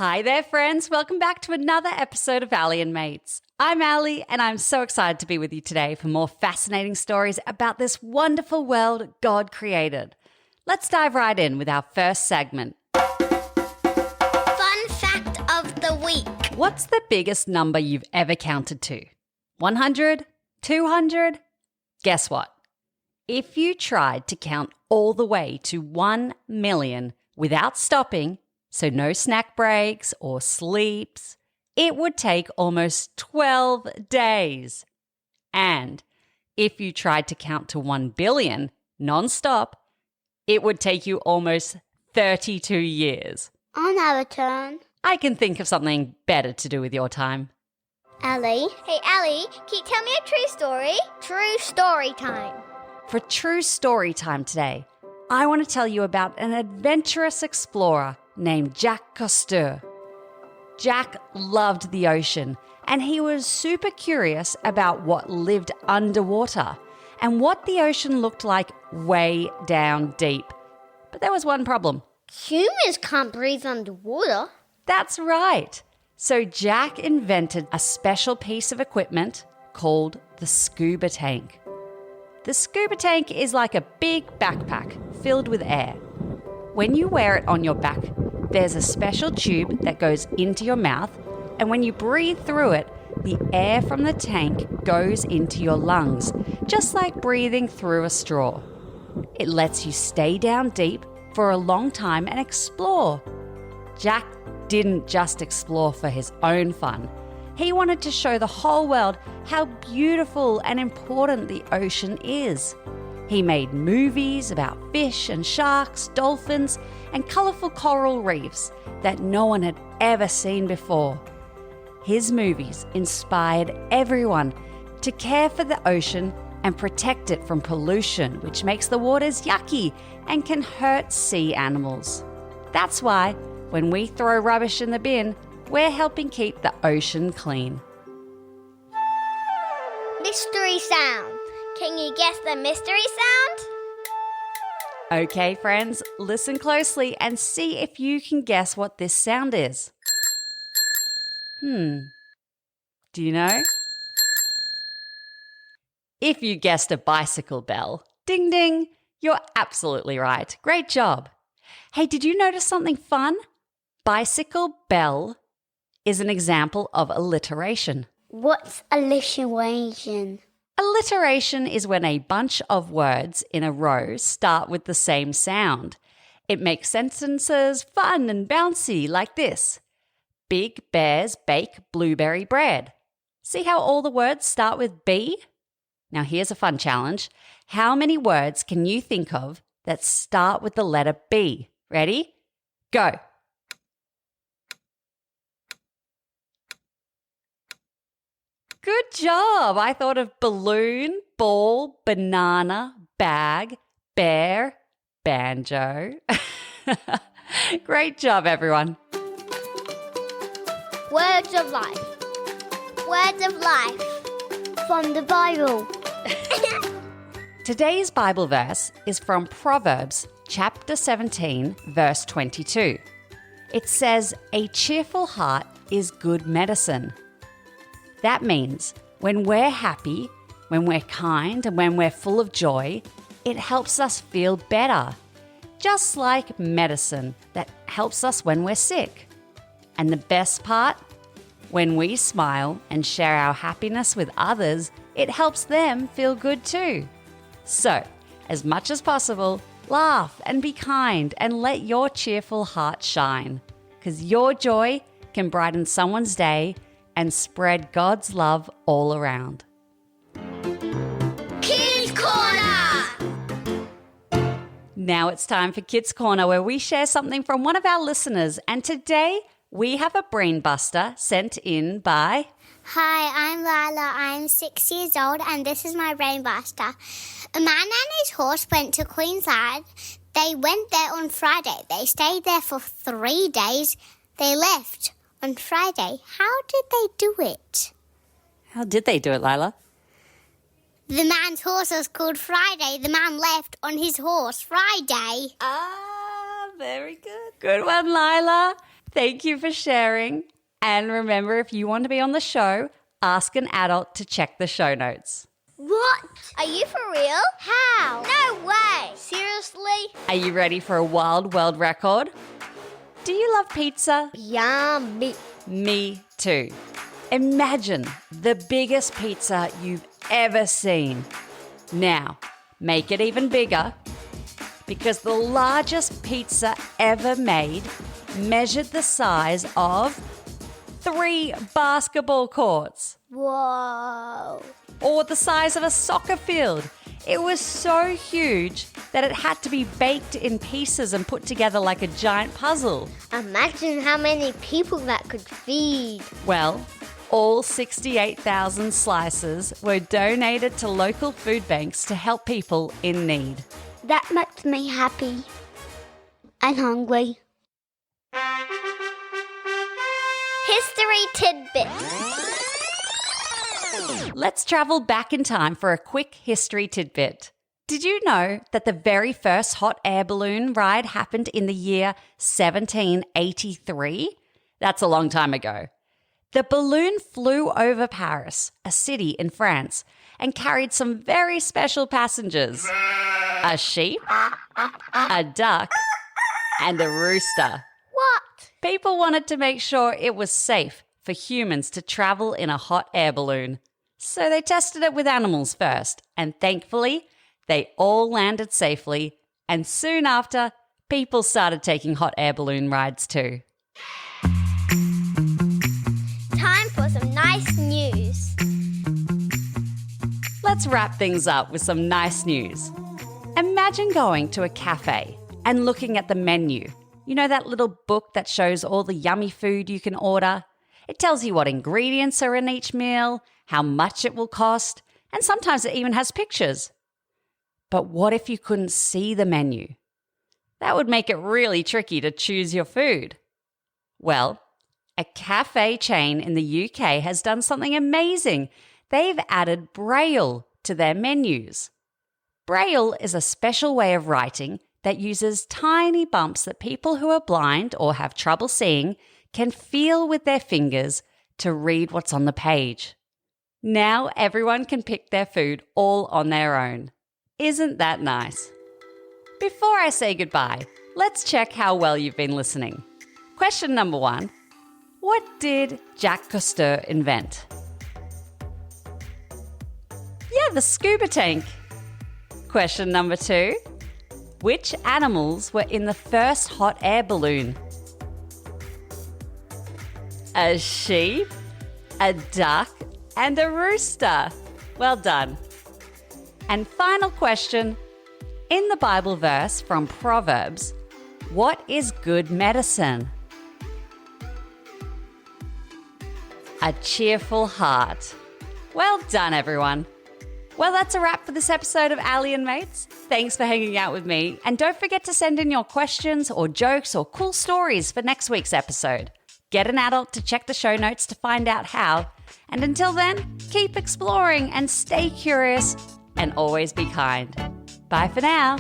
Hi there, friends. Welcome back to another episode of Allie and Mates. I'm Allie, and I'm so excited to be with you today for more fascinating stories about this wonderful world God created. Let's dive right in with our first segment. Fun fact of the week. What's the biggest number you've ever counted to? 100? 200? Guess what? If you tried to count all the way to 1 million without stopping, so no snack breaks or sleeps, it would take almost 12 days. And if you tried to count to 1 billion non-stop, it would take you almost 32 years. On our turn. I can think of something better to do with your time. Allie. Hey, Allie, can you tell me a true story? True story time. For true story time today, I want to tell you about an adventurous explorer named Jacques Cousteau. Jack loved the ocean, and he was super curious about what lived underwater and what the ocean looked like way down deep. But there was one problem. Humans can't breathe underwater. That's right. So Jack invented a special piece of equipment called the Scuba tank. The Scuba tank is like a big backpack filled with air. When you wear it on your back, there's a special tube that goes into your mouth, and when you breathe through it, the air from the tank goes into your lungs, just like breathing through a straw. It lets you stay down deep for a long time and explore. Jack didn't just explore for his own fun. He wanted to show the whole world how beautiful and important the ocean is. He made movies about fish and sharks, dolphins, and colourful coral reefs that no one had ever seen before. His movies inspired everyone to care for the ocean and protect it from pollution, which makes the waters yucky and can hurt sea animals. That's why when we throw rubbish in the bin, we're helping keep the ocean clean. Mystery sound. Can you guess the mystery sound? Okay, friends, listen closely and see if you can guess what this sound is. Do you know? If you guessed a bicycle bell, ding ding, you're absolutely right. Great job. Hey, did you notice something fun? Bicycle bell is an example of alliteration. What's alliteration? Alliteration is when a bunch of words in a row start with the same sound. It makes sentences fun and bouncy like this. Big bears bake blueberry bread. See how all the words start with B? Now here's a fun challenge. How many words can you think of that start with the letter B? Ready? Go. Good job. I thought of balloon, ball, banana, bag, bear, banjo. Great job, everyone. Words of life. Words of life. From the Bible. Today's Bible verse is from Proverbs chapter 17, verse 22. It says, "A cheerful heart is good medicine." That means when we're happy, when we're kind, and when we're full of joy, it helps us feel better. Just like medicine that helps us when we're sick. And the best part? When we smile and share our happiness with others, it helps them feel good too. So, as much as possible, laugh and be kind and let your cheerful heart shine. Because your joy can brighten someone's day and spread God's love all around. Kids Corner! Now it's time for Kids Corner, where we share something from one of our listeners. And today we have a brain buster sent in by... Hi, I'm Lila. I'm 6 years old and this is my brainbuster. A man and his horse went to Queensland. They went there on Friday. They stayed there for 3 days. They left on Friday. How did they do it? How did they do it, Lila? The man's horse was called Friday. The man left on his horse Friday. Very good. Good one, Lila. Thank you for sharing. And remember, if you want to be on the show, ask an adult to check the show notes. What? Are you for real? How? No way. Seriously? Are you ready for a wild world record? Do you love pizza? Yummy. Me too. Imagine the biggest pizza you've ever seen. Now, make it even bigger, because the largest pizza ever made measured the size of 3 basketball courts. Whoa. Or the size of a soccer field. It was so huge that it had to be baked in pieces and put together like a giant puzzle. Imagine how many people that could feed. Well, all 68,000 slices were donated to local food banks to help people in need. That makes me happy and hungry. History tidbit. Let's travel back in time for a quick history tidbit. Did you know that the very first hot air balloon ride happened in the year 1783? That's a long time ago. The balloon flew over Paris, a city in France, and carried some very special passengers. A sheep, a duck, and a rooster. What? People wanted to make sure it was safe for humans to travel in a hot air balloon. So they tested it with animals first, and thankfully, they all landed safely, and soon after, people started taking hot air balloon rides too. Time for some nice news. Let's wrap things up with some nice news. Imagine going to a cafe and looking at the menu. You know that little book that shows all the yummy food you can order? It tells you what ingredients are in each meal, how much it will cost, and sometimes it even has pictures. But what if you couldn't see the menu? That would make it really tricky to choose your food. Well, a cafe chain in the UK has done something amazing. They've added Braille to their menus. Braille is a special way of writing that uses tiny bumps that people who are blind or have trouble seeing can feel with their fingers to read what's on the page. Now everyone can pick their food all on their own. Isn't that nice? Before I say goodbye, let's check how well you've been listening. Question number 1. What did Jacques Cousteau invent? Yeah, the scuba tank. Question number 2. Which animals were in the first hot air balloon? A sheep, a duck, and a rooster. Well done. And final question. In the Bible verse from Proverbs, what is good medicine? A cheerful heart. Well done, everyone. Well, that's a wrap for this episode of Ali and Mates. Thanks for hanging out with me. And don't forget to send in your questions or jokes or cool stories for next week's episode. Get an adult to check the show notes to find out how. And until then, keep exploring and stay curious and always be kind. Bye for now.